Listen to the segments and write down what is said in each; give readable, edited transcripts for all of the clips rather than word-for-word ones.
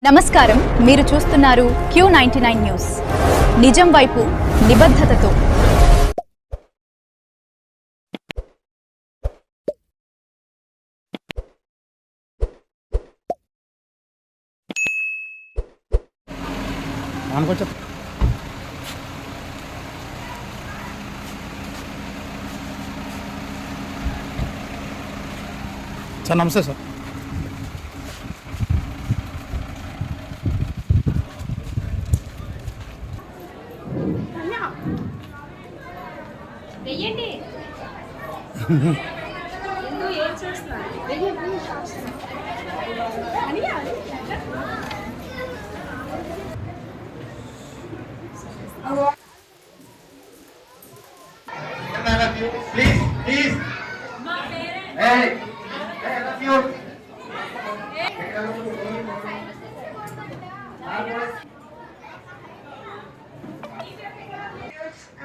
నమస్కారం, మీరు చూస్తున్నారు Q99 న్యూస్. నిజం వైపు నిబద్ధతతో. సార్ నమస్తే sir. Please. Hey, love you.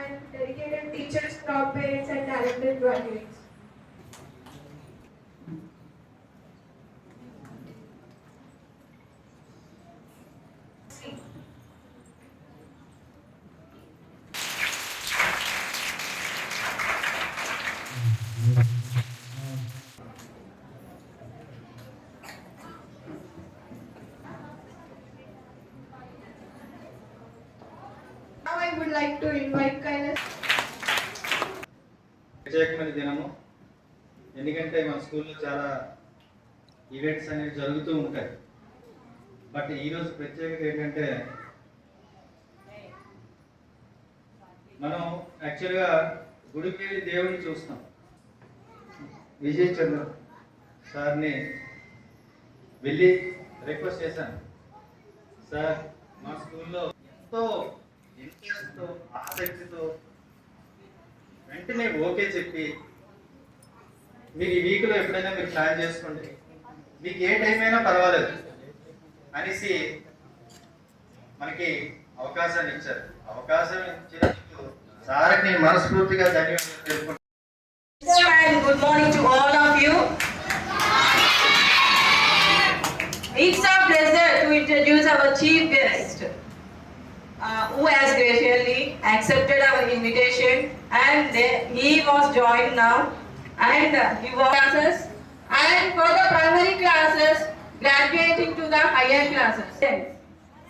And dedicated teachers, proud parents, and talented graduates. Now I would like to invite Kailash. ప్రత్యేకమైన దినము, ఎందుకంటే మన స్కూల్లో చాలా ఈవెంట్స్ అనేవి జరుగుతూ ఉంటాయి. బట్ ఈరోజు ప్రత్యేకత ఏంటంటే మనం యాక్చువల్గా గుడికి వెళ్ళి దేవుడిని చూస్తాం. విజయ్ చంద్ర సార్ని వెళ్ళి రిక్వెస్ట్ చేశాను, సార్ మా స్కూల్లో ఎంతో ఇంట్రెస్ట్తో ఆసక్తితో వెంటనే ఓకే చెప్పి మీరు ఈ వీక్లో ఎప్పుడైనా మీరు ప్లాన్ చేసుకోండి, మీకు ఏ టైం అయినా పర్వాలేదు అనేసి మనకి అవకాశాన్ని ఇచ్చారు. అవకాశం ఇచ్చినందుకు సార్కి మనస్ఫూర్తిగా ధన్యవాదాలు తెలుపుకుంటున్నాను. Good morning to all of you. It's our pleasure to introduce our chief guest, who has graciously accepted our invitation, and he was joined now, and he was classes, and for the primary classes graduating to the higher classes.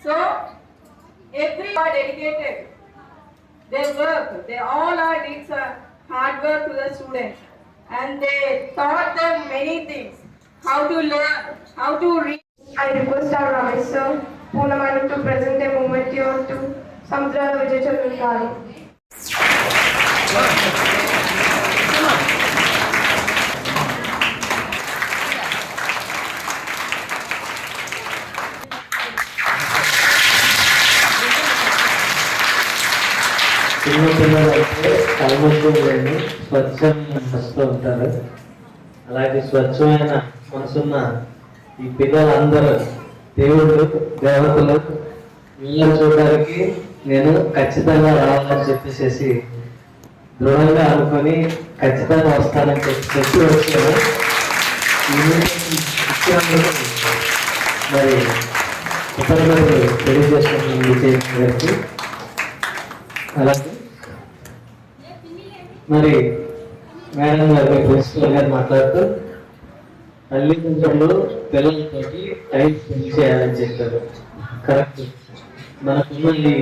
So everyone dedicated their work. They all are did hard work to the students, and they taught them many things, how to learn, how to read. I request our Ramesh sir, Poonamanu, to present a moment here to Samudrala Vijay Chandran garu. చిన్నపిల్లలు అయితే కల్మషంలోని స్వచ్ఛమైన మనసుతో ఉంటారు. అలాగే స్వచ్ఛమైన మనసున్న ఈ పిల్లలందరూ దేవుడు దేవతలు వీళ్ళని చూడడానికి నేను ఖచ్చితంగా రావాలని చెప్పేసి దృఢంగా అనుకొని ఖచ్చితంగా వస్తానని చెప్పి వచ్చాను. మరి కృతజ్ఞతలు తెలియజేస్తున్నాను విజయ్ గారికి. అలాగే మరి మేడం గారు ప్రిన్సిపల్ గారు మాట్లాడుతూ తల్లిదండ్రులు పిల్లలతోటి టైం స్పెండ్ చేయాలని చెప్పారు. కరెక్ట్. మనకున్న ఈ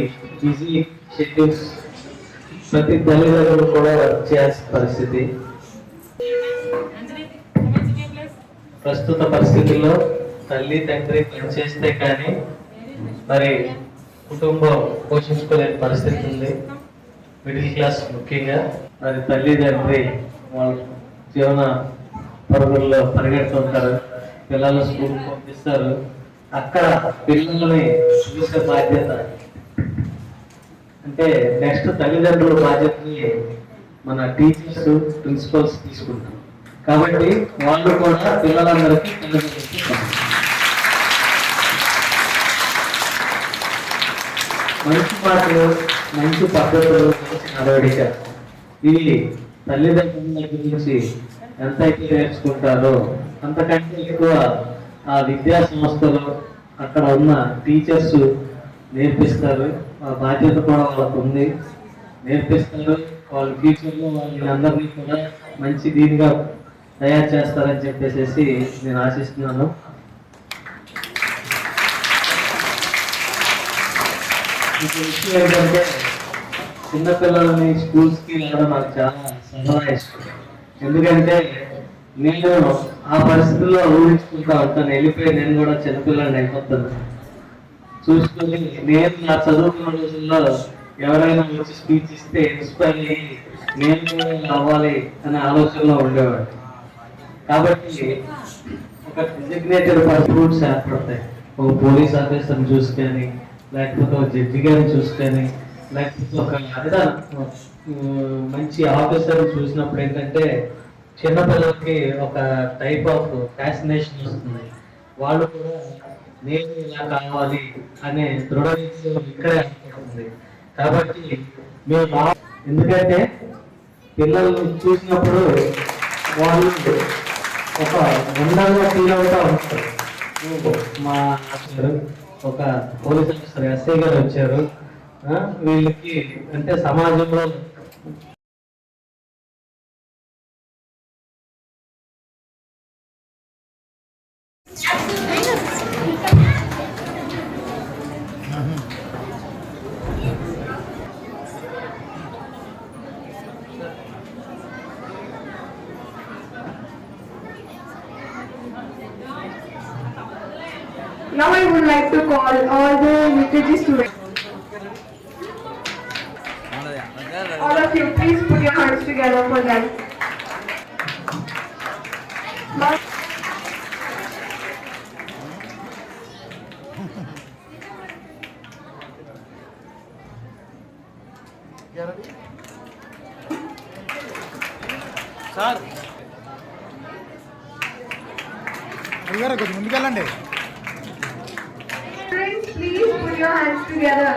బిజీ షెడ్యూల్స్ ప్రతి తల్లిదండ్రులు కూడా చేయాల్సిన పరిస్థితి. ప్రస్తుత పరిస్థితుల్లో తల్లి తండ్రి పనిచేస్తే కానీ మరి కుటుంబం పోషించుకోలేని పరిస్థితి ఉంది. మిడిల్ క్లాస్ ముఖ్యంగా మరి తల్లిదండ్రి వాళ్ళ జీవన పరుగుల్లో పరిగెడుతుంటారు. పిల్లలు స్కూల్ పంపిస్తారు, అక్కడ పిల్లల్ని చూసే బాధ్యత అంటే నెక్స్ట్ తల్లిదండ్రుల బాధ్యతని మన టీచర్స్ ప్రిన్సిపల్స్ తీసుకుంటారు. కాబట్టి వాళ్ళు కూడా పిల్లలందరికీ మంచి మాటలు, మంచి పద్ధతులు, మంచి నడవడిక ఇవి తల్లిదండ్రుల గురించి ఎంతైతే నేర్చుకుంటారో అంతకంటే ఎక్కువ ఆ విద్యా సంస్థలు అక్కడ ఉన్న టీచర్స్ నేర్పిస్తారు. ఆ బాధ్యత కూడా వాళ్ళకు ఉంది, నేర్పిస్తారు. వాళ్ళ ఫ్యూచర్లో వాళ్ళని అందరినీ కూడా మంచి దీనిగా తయారు చేస్తారని చెప్పేసి నేను ఆశిస్తున్నాను. ఇంకో విషయం ఏంటంటే చిన్నపిల్లలని స్కూల్స్కి వెళ్ళడం నాకు చాలా సరదా ఇష్టం. ఎందుకంటే నేను ఆ పరిస్థితుల్లో ఊహించుకుంటా ఉంటాను, వెళ్ళిపోయి నేను కూడా చిన్నపిల్లని అయిపోతాను. చూసుకొని నేను నా చదువుకున్న రోజుల్లో ఎవరైనా వచ్చి స్పీచ్ ఇస్తే ఇన్స్పైర్ అయ్యి నేను కూడా అవ్వాలి అనే ఆలోచనలో ఉండేవాడు. కాబట్టి ఒక డిజిగ్నేటెడ్ పర్సన్స్ ఏర్పడతాయి. ఒక పోలీస్ ఆఫీసర్ని చూసుకొని, లేకపోతే ఒక జడ్జి గారిని చూసుకొని, లేకపోతే ఒక మంచి ఆఫీసర్ని చూసినప్పుడు ఏంటంటే చిన్నపిల్లలకి ఒక టైప్ ఆఫ్ ఫ్యాసినేషన్ వస్తుంది. వాళ్ళు కూడా నేను ఇలా కావాలి అనే దృఢ నిశ్చయం ఇక్కడే ఏర్పడుతుంది. కాబట్టి మేము ఎందుకంటే పిల్లల్ని చూసినప్పుడు వాళ్ళు ఒక ఉండంగా ఫీల్ అవుతా ఉంటారు. మా వచ్చారు, ఒక పోలీస్ ఆఫీసర్ ఎస్ఐ గారు వచ్చారు, వీళ్ళకి అంటే సమాజంలో Now I would like to call all the UKG students. All of you, please put your hands together for them. Sir ముందుకెళ్ళండి. Students, please put your hands together.